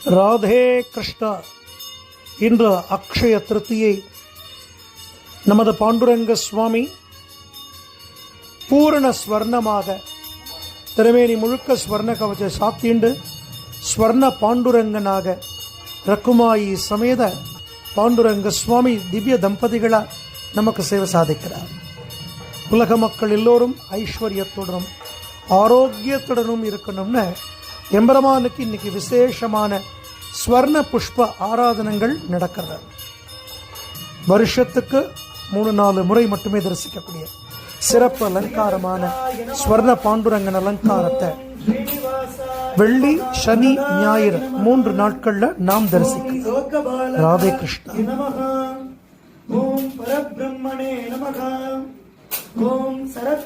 ராதே கிருஷ்ணா. இன்று அக்ஷய திருத்தியை. நமது பாண்டுரங்க சுவாமி பூரண ஸ்வர்ணமாக திருமேனி முழுக்க ஸ்வர்ண கவச்ச சாத்திண்டு ஸ்வர்ண பாண்டுரங்கனாக ரக்குமாயி சமேத பாண்டுரங்க சுவாமி திவ்ய தம்பதிகளா நமக்கு சேவை சாதிக்கிறார். உலக மக்கள் எல்லோரும் ஐஸ்வர்யத்துடனும் ஆரோக்கியத்துடனும் இருக்கணும்னு எம்பெருமானுக்கு இன்னைக்கு விசேஷமான ஸ்வர்ண புஷ்ப ஆராதனங்கள் நடக்கிறது. வருஷத்துக்கு 3-4 முறை மட்டுமே தரிசிக்கக்கூடிய சிறப்பு அலங்காரமான ஸ்வர்ண பாண்டுரங்கன் அலங்காரத்தை வெள்ளி, சனி, ஞாயிறு 3 நாட்கள்ல நாம் தரிசிக்கிறோம். ராதே கிருஷ்ணா. ஓம் பரபிரம்மணே நமக. ஓம் சரத்